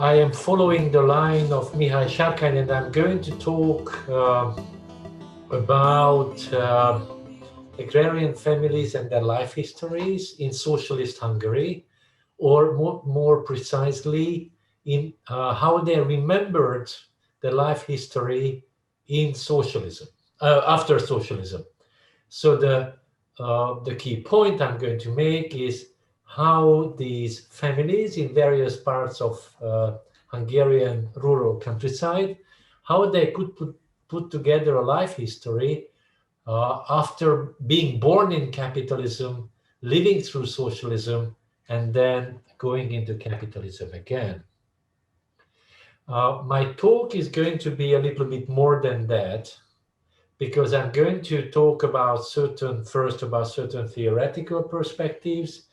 I am following the line of Mihai Sharkan, and I'm going to talk about agrarian families and their life histories in socialist Hungary, or more precisely, in how they remembered the life history in socialism, after socialism. So the key point I'm going to make is how these families in various parts of Hungarian rural countryside, how they could put together a life history after being born in capitalism, living through socialism, and then going into capitalism again. My talk is going to be a little bit more than that, because I'm going to talk about certain theoretical perspectives.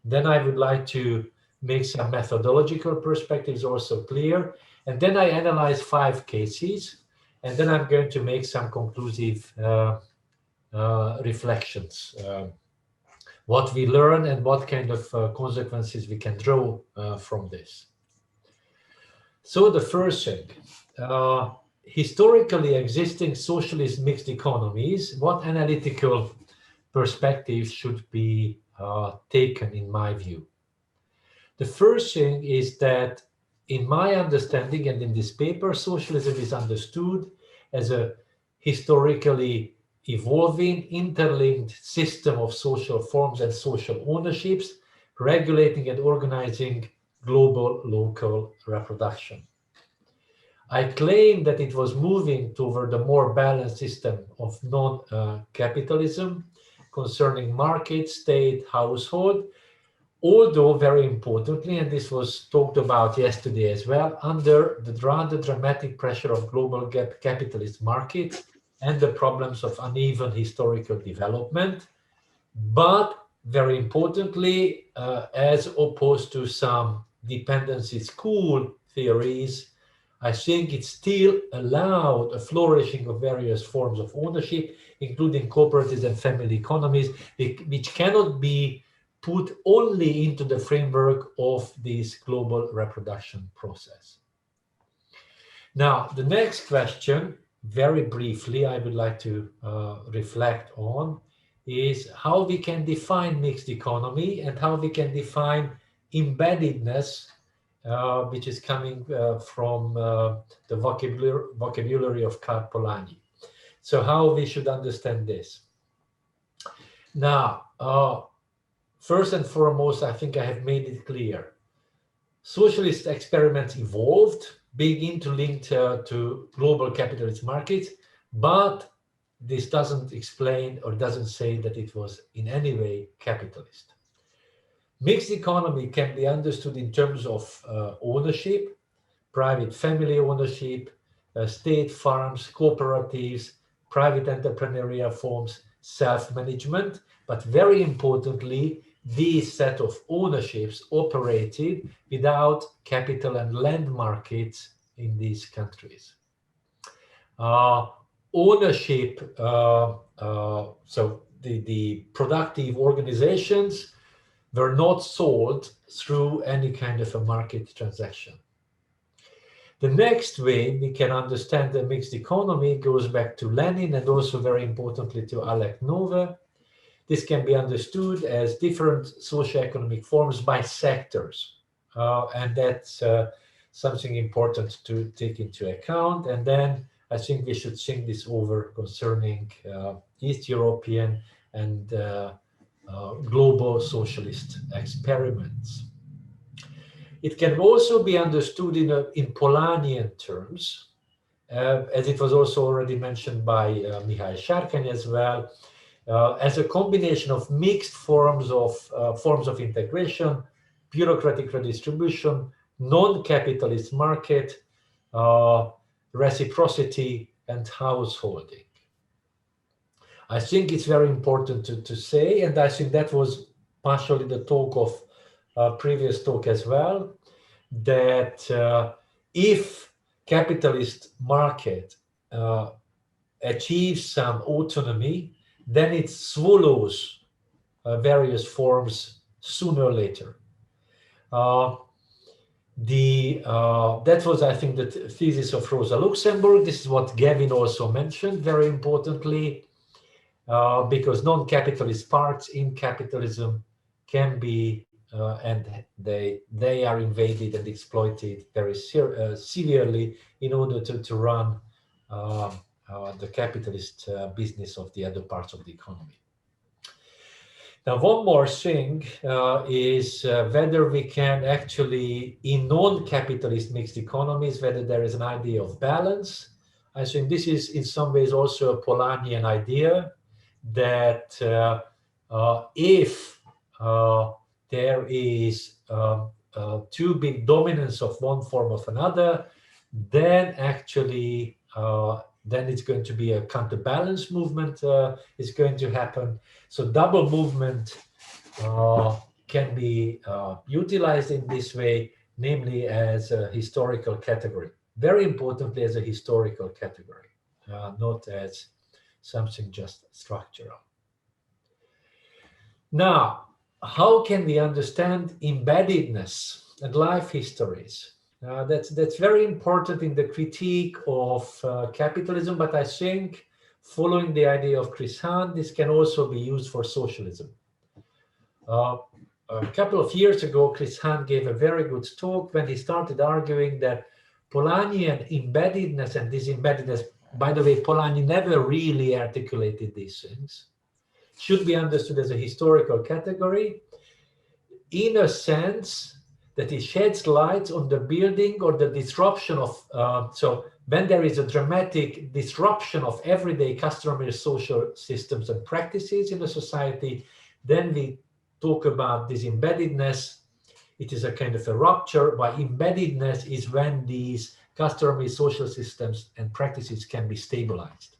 Then I would like to make some methodological perspectives also clear. And then I analyze 5 cases. And then I'm going to make some conclusive reflections. What we learn and what kind of consequences we can draw from this. So the first thing, historically existing socialist mixed economies, what analytical perspectives should be taken in my view? The first thing is that in my understanding and in this paper, socialism is understood as a historically evolving, interlinked system of social forms and social ownerships, regulating and organizing global local reproduction. I claim that it was moving toward a more balanced system of non-capitalism concerning market, state, household, although very importantly, and this was talked about yesterday as well, under the rather dramatic pressure of global capitalist markets and the problems of uneven historical development, but very importantly, as opposed to some dependency school theories, I think it still allowed a flourishing of various forms of ownership, including cooperatives and family economies, which cannot be put only into the framework of this global reproduction process. Now, the next question, very briefly, I would like to reflect on is how we can define mixed economy and how we can define embeddedness, which is coming from the vocabulary of Karl Polanyi. So how we should understand this. Now, first and foremost, I think I have made it clear. Socialist experiments evolved, being interlinked to global capitalist markets, but this doesn't explain or doesn't say that it was in any way capitalist. Mixed economy can be understood in terms of ownership, private family ownership, state farms, cooperatives, private entrepreneurial forms, self-management, but very importantly, these set of ownerships operated without capital and land markets in these countries. Ownership, so the productive organizations were not sold through any kind of a market transaction. The next way we can understand the mixed economy goes back to Lenin and also very importantly to Alec Nove. This can be understood as different socioeconomic forms by sectors. And that's something important to take into account. And then I think we should think this over concerning East European and global socialist experiments. It can also be understood in Polanyian terms, as it was also already mentioned by Mihai Sharkan as well, as a combination of mixed forms of integration, bureaucratic redistribution, non-capitalist market, reciprocity, and householding. I think it's very important to say, and I think that was partially the talk of previous talk as well, that if capitalist market achieves some autonomy, then it swallows various forms sooner or later. That was, I think, the thesis of Rosa Luxemburg. This is what Gavin also mentioned, very importantly, because non-capitalist parts in capitalism can be, and they are invaded and exploited very severely in order to run the capitalist business of the other parts of the economy. Now, one more thing is whether we can actually, in non-capitalist mixed economies, whether there is an idea of balance. I think this is in some ways also a Polanyian idea that if there is too big dominance of one form of another, then actually then it's going to be a counterbalance movement is going to happen. So double movement can be utilized in this way, namely as a historical category. Very importantly, as a historical category, not as something just structural. Now, how can we understand embeddedness and life histories? That's very important in the critique of capitalism, but I think following the idea of Chris Hahn, this can also be used for socialism. A couple of years ago, Chris Hahn gave a very good talk when he started arguing that Polanyian embeddedness and disembeddedness, by the way, Polanyi never really articulated these things, should be understood as a historical category in a sense that it sheds light on the building or the disruption of, so when there is a dramatic disruption of everyday customary social systems and practices in a society, then we talk about this embeddedness. It is a kind of a rupture, but embeddedness is when these customary social systems and practices can be stabilized.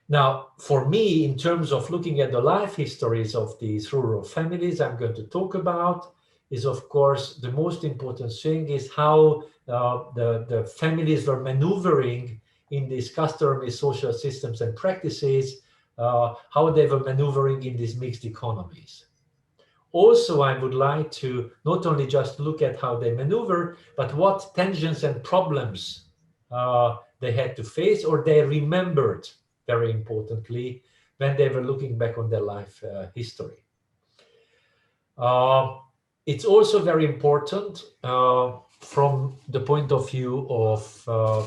Now, for me, in terms of looking at the life histories of these rural families I'm going to talk about, is of course the most important thing is how the families were maneuvering in these customary social systems and practices, how they were maneuvering in these mixed economies. Also, I would like to not only just look at how they maneuver, but what tensions and problems they had to face or they remembered, very importantly, when they were looking back on their life history. It's also very important from the point of view of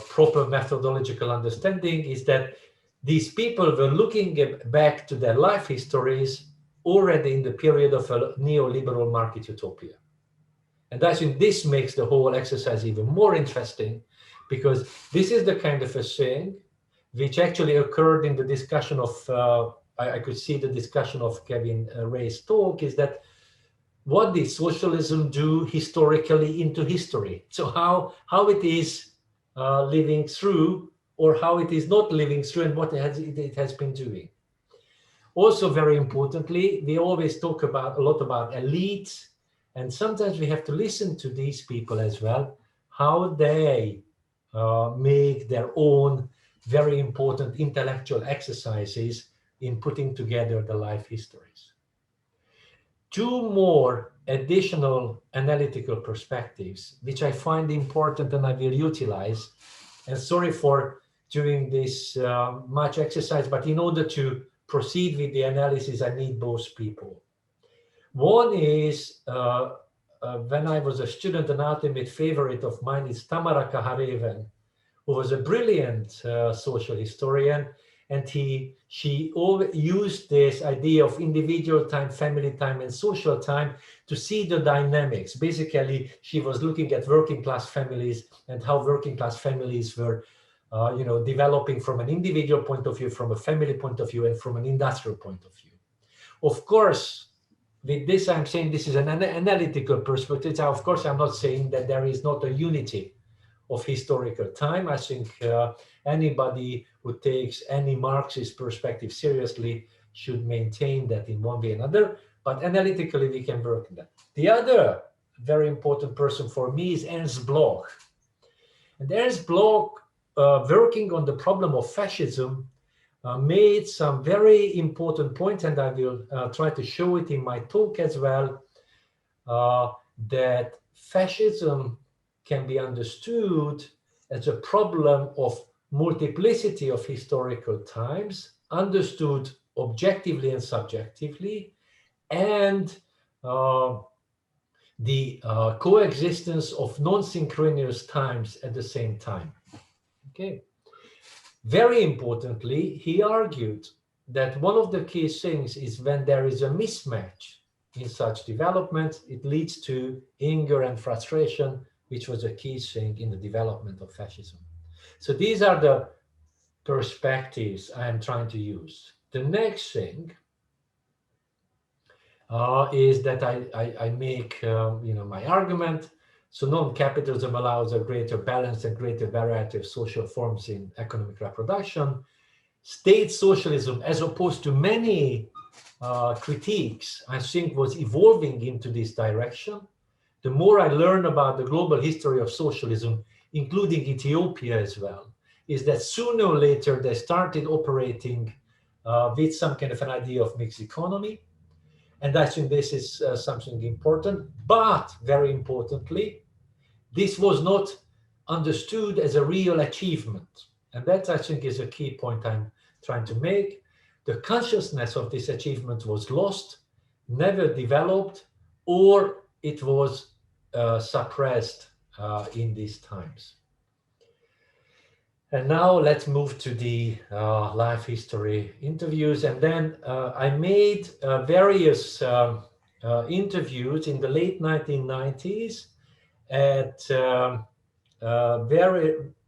proper methodological understanding is that these people were looking back to their life histories already in the period of a neoliberal market utopia. And I think this makes the whole exercise even more interesting, because this is the kind of a thing which actually occurred in the discussion of, I could see the discussion of Kevin Ray's talk, is that what did socialism do historically into history? So how it is living through, or how it is not living through, and what it has been doing. Also, very importantly, we always talk about a lot about elites, and sometimes we have to listen to these people as well, how they make their own very important intellectual exercises in putting together the life histories. Two more additional analytical perspectives, which I find important and I will utilize. And sorry for doing this much exercise, but in order to proceed with the analysis, I need both people. One is, when I was a student, an ultimate favorite of mine is Tamara Kahareven, who was a brilliant social historian. And she always used this idea of individual time, family time, and social time to see the dynamics. Basically, she was looking at working class families and how working class families were developing from an individual point of view, from a family point of view, and from an industrial point of view. Of course, with this, I'm saying this is an analytical perspective. Of course, I'm not saying that there is not a unity of historical time. I think anybody who takes any Marxist perspective seriously should maintain that in one way or another, but analytically we can work on that. The other very important person for me is Ernst Bloch. And Ernst Bloch, working on the problem of fascism, made some very important points, and I will try to show it in my talk as well, that fascism can be understood as a problem of multiplicity of historical times, understood objectively and subjectively, and the coexistence of non-synchronous times at the same time. Okay. Very importantly, he argued that one of the key things is when there is a mismatch in such development, it leads to anger and frustration, which was a key thing in the development of fascism. So these are the perspectives I am trying to use. The next thing is that I make my argument. So non-capitalism allows a greater balance and greater variety of social forms in economic reproduction. State socialism, as opposed to many critiques, I think was evolving into this direction. The more I learn about the global history of socialism, including Ethiopia as well, is that sooner or later they started operating with some kind of an idea of mixed economy. And I think this is something important, but very importantly, this was not understood as a real achievement. And that, I think, is a key point I'm trying to make. The consciousness of this achievement was lost, never developed, or it was suppressed in these times. And now let's move to the life history interviews. And then I made various interviews in the late 1990s at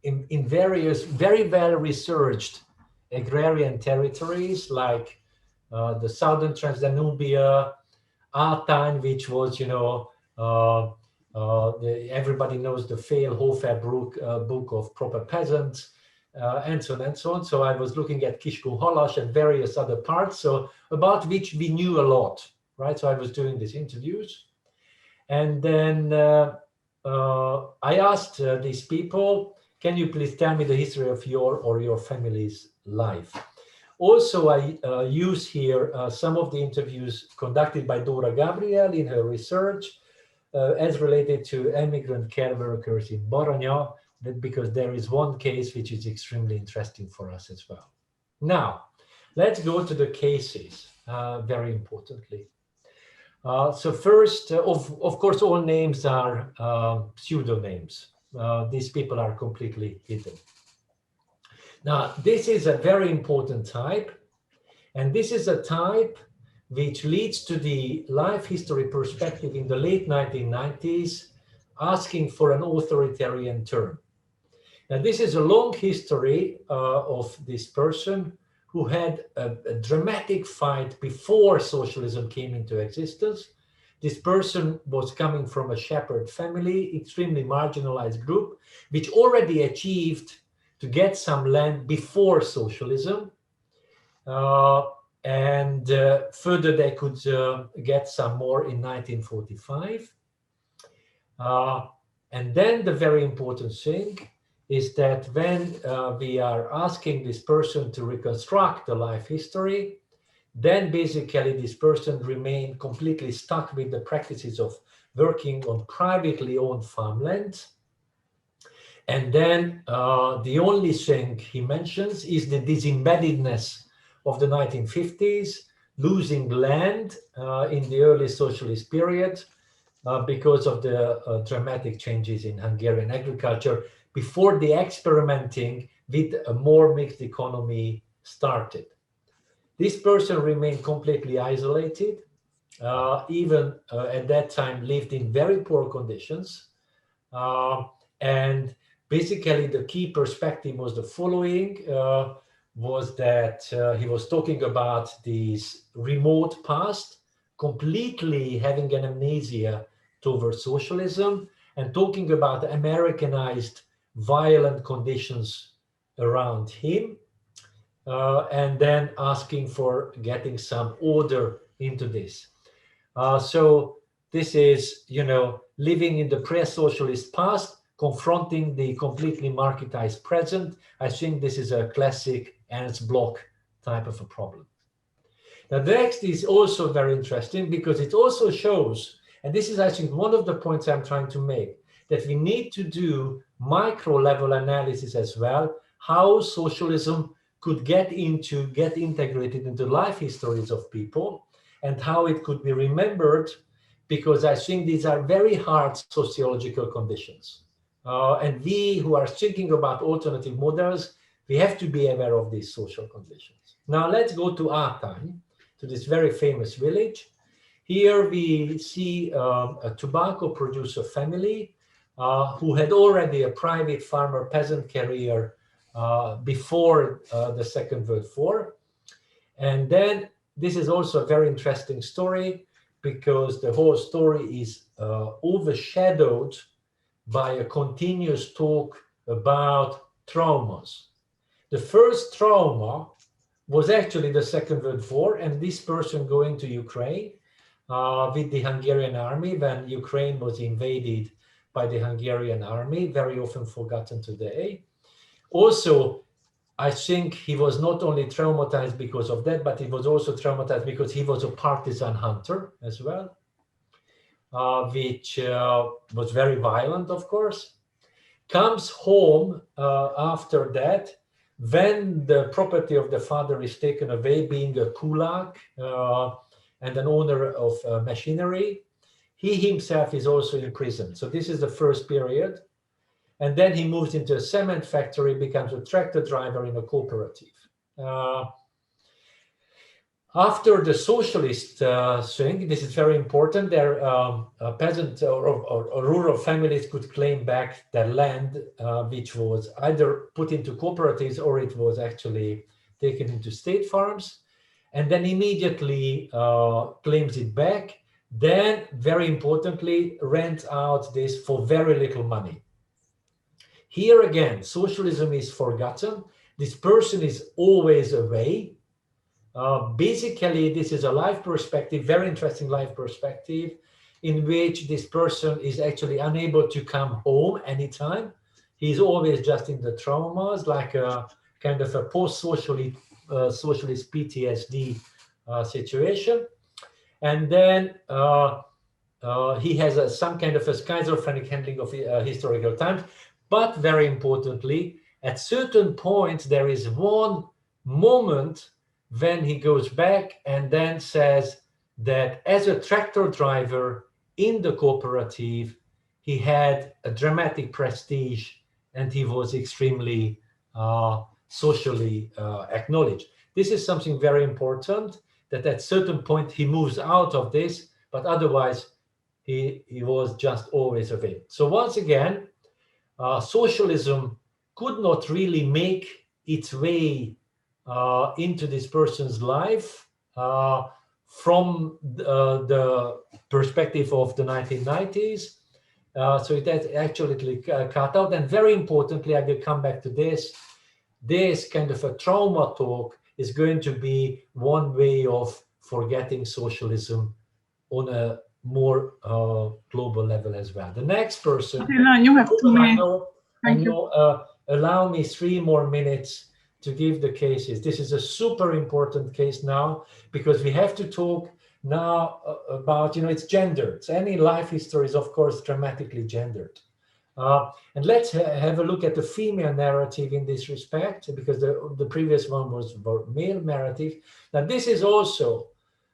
in various very well researched agrarian territories like the southern Transdanubia, Atain, which was, everybody knows the Fail-Hofer book of Proper Peasants, and so on and so on. So I was looking at Kiskunhalas and various other parts, so about which we knew a lot, right? So I was doing these interviews. And then I asked these people, can you please tell me the history of your family's life? Also, I use here some of the interviews conducted by Dora Gabriel in her research as related to immigrant care workers in Baranya, because there is one case which is extremely interesting for us as well. Now, let's go to the cases, very importantly. So first, of course, all names are pseudonyms. These people are completely hidden. Now, this is a very important type, and this is a type which leads to the life history perspective in the late 1990s, asking for an authoritarian term. Now, this is a long history of this person who had a dramatic fight before socialism came into existence. This person was coming from a shepherd family, extremely marginalized group, which already achieved to get some land before socialism. And further, they could get some more in 1945. And then the very important thing is that when we are asking this person to reconstruct the life history, then basically this person remained completely stuck with the practices of working on privately owned farmland. And then the only thing he mentions is the disembeddedness of the 1950s, losing land in the early socialist period because of the dramatic changes in Hungarian agriculture before the experimenting with a more mixed economy started. This person remained completely isolated, even at that time lived in very poor conditions. And basically the key perspective was the following, was that he was talking about this remote past, completely having an amnesia towards socialism, and talking about Americanized violent conditions around him, and then asking for getting some order into this. So this is, living in the pre-socialist past, confronting the completely marketized present. I think this is a classic Ernst Bloch type of a problem. Now, the next is also very interesting because it also shows And this is, I think, one of the points I'm trying to make, that we need to do micro level analysis as well, how socialism could get integrated into life histories of people, and how it could be remembered, because I think these are very hard sociological conditions. And we who are thinking about alternative models, we have to be aware of these social conditions. Now let's go to Átány, to this very famous village. Here we see a tobacco producer family who had already a private farmer peasant career before the Second World War. And then this is also a very interesting story, because the whole story is overshadowed by a continuous talk about traumas. The first trauma was actually the Second World War, and this person going to Ukraine with the Hungarian army when Ukraine was invaded by the Hungarian army, very often forgotten today. Also, I think he was not only traumatized because of that, but he was also traumatized because he was a partisan hunter as well, which was very violent, of course. Comes home after that, when the property of the father is taken away, being a kulak and an owner of machinery. He himself is also in prison. So this is the first period. And then he moves into a cement factory, becomes a tractor driver in a cooperative. After the socialist thing, this is very important, their peasant or rural families could claim back their land, which was either put into cooperatives or it was actually taken into state farms, and then immediately claims it back. Then, very importantly, rent out this for very little money. Here again, socialism is forgotten. This person is always away. Basically, this is a life perspective, very interesting life perspective, in which this person is actually unable to come home anytime. He's always just in the traumas, like a kind of a post-socialist socialist PTSD situation. And then he has some kind of a schizophrenic handling of historical times. But very importantly, at certain points, there is one moment when he goes back and then says that as a tractor driver in the cooperative, he had a dramatic prestige and he was extremely socially acknowledged. This is something very important, that at certain point he moves out of this, but otherwise he was just always away. So once again, socialism could not really make its way into this person's life from the perspective of the 1990s. So it has actually cut out. And very importantly, I will come back to this. This kind of a trauma talk is going to be one way of forgetting socialism on a more global level as well. The next person. Attila, you have 2 minutes. Thank you. Allow me 3 more minutes to give the cases. This is a super important case now, because we have to talk now about, it's gendered. Any life history is, of course, dramatically gendered. And let's have a look at the female narrative in this respect, because the previous one was male narrative. Now, this is also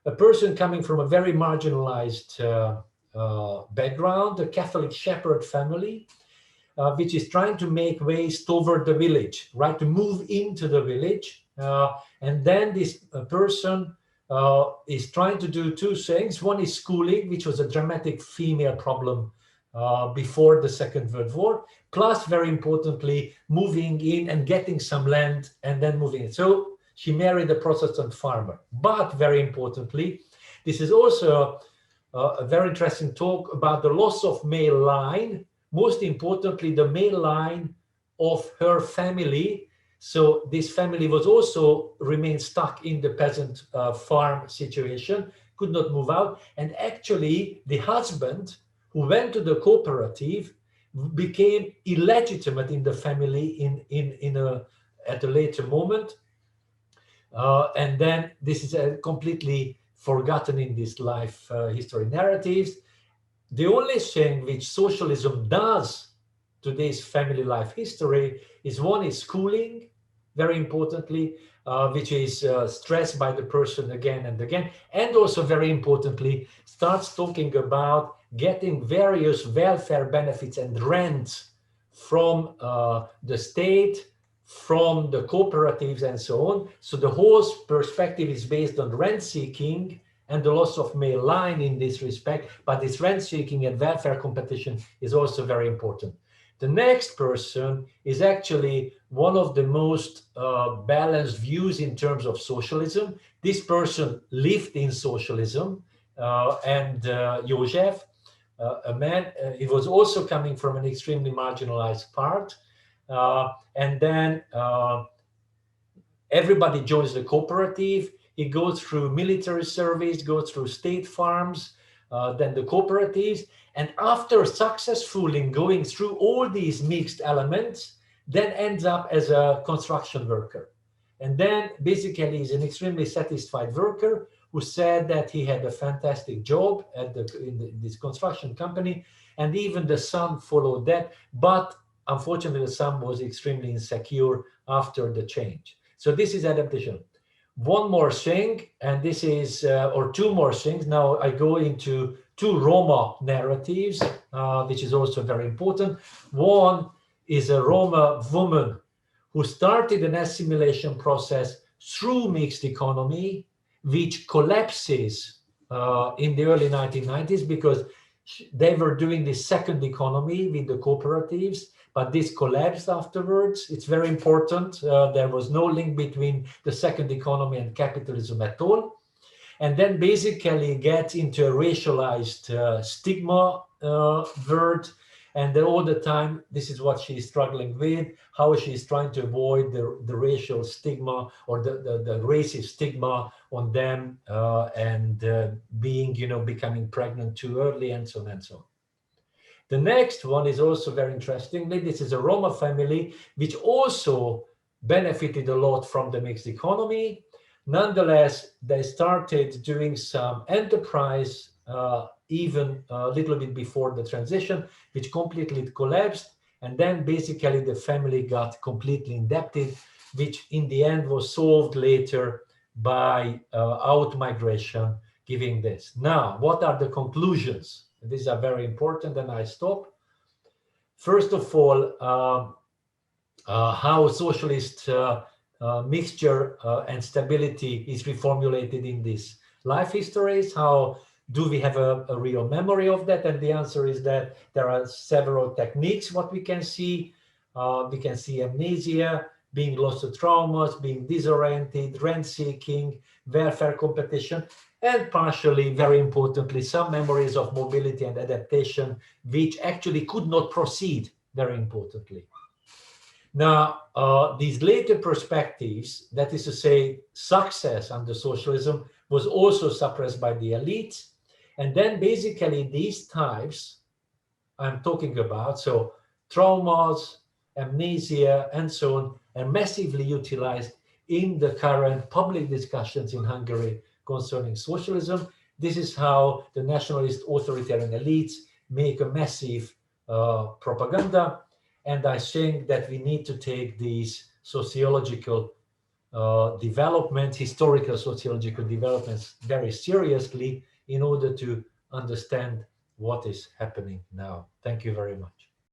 a person coming from a very marginalized background, a Catholic shepherd family, which is trying to make ways toward the village, right? To move into the village. And then this person is trying to do 2 things. One is schooling, which was a dramatic female problem before the Second World War, plus, very importantly, moving in and getting some land and then moving in. So she married a Protestant farmer. But very importantly, this is also a very interesting talk about the loss of male line. Most importantly, the male line of her family. So this family was also remained stuck in the peasant farm situation, could not move out. And actually, the husband who went to the cooperative became illegitimate in the family at a later moment. And then this is completely forgotten in these life history narratives. The only thing which socialism does today's family life history is one is schooling, very importantly, which is stressed by the person again and again, and also very importantly starts talking about getting various welfare benefits and rents from the state, from the cooperatives and so on. So the whole perspective is based on rent seeking and the loss of male line in this respect, but this rent seeking and welfare competition is also very important. The next person is actually one of the most balanced views in terms of socialism. This person lived in socialism, and Joseph, a man, he was also coming from an extremely marginalized part. And then everybody joins the cooperative. He goes through military service, goes through state farms, then the cooperatives. And after successfully going through all these mixed elements, then ends up as a construction worker. And then basically he's an extremely satisfied worker who said that he had a fantastic job at this construction company. And even the son followed that. But unfortunately, the son was extremely insecure after the change. So this is adaptation. One more thing, and this is, or two more things. Now I go into two Roma narratives, which is also very important. One is a Roma woman who started an assimilation process through mixed economy, which collapses in the early 1990s because they were doing the second economy with the cooperatives, but this collapsed afterwards. It's very important. There was no link between the second economy and capitalism at all. And then basically gets into a racialized stigma word. And then all the time, this is what she's struggling with, how she's trying to avoid the racial stigma or the racist stigma on them and being, becoming pregnant too early and so on and so on. The next one is also very interestingly, this is a Roma family, which also benefited a lot from the mixed economy. Nonetheless, they started doing some enterprise even a little bit before the transition, which completely collapsed. And then basically the family got completely indebted, which in the end was solved later by out-migration, giving this. Now, what are the conclusions? These are very important, and I stop. First of all, how socialist mixture and stability is reformulated in these life histories. How do we have a real memory of that? And the answer is that there are several techniques. What we can see amnesia, being lost to traumas, being disoriented, rent seeking, welfare competition, and partially, very importantly, some memories of mobility and adaptation, which actually could not proceed, very importantly. Now, these later perspectives, that is to say, success under socialism, was also suppressed by the elites. And then basically these types I'm talking about, so traumas, amnesia, and so on, are massively utilized in the current public discussions in Hungary concerning socialism. This is how the nationalist authoritarian elites make a massive propaganda. And I think that we need to take these sociological developments, historical sociological developments very seriously in order to understand what is happening now. Thank you very much.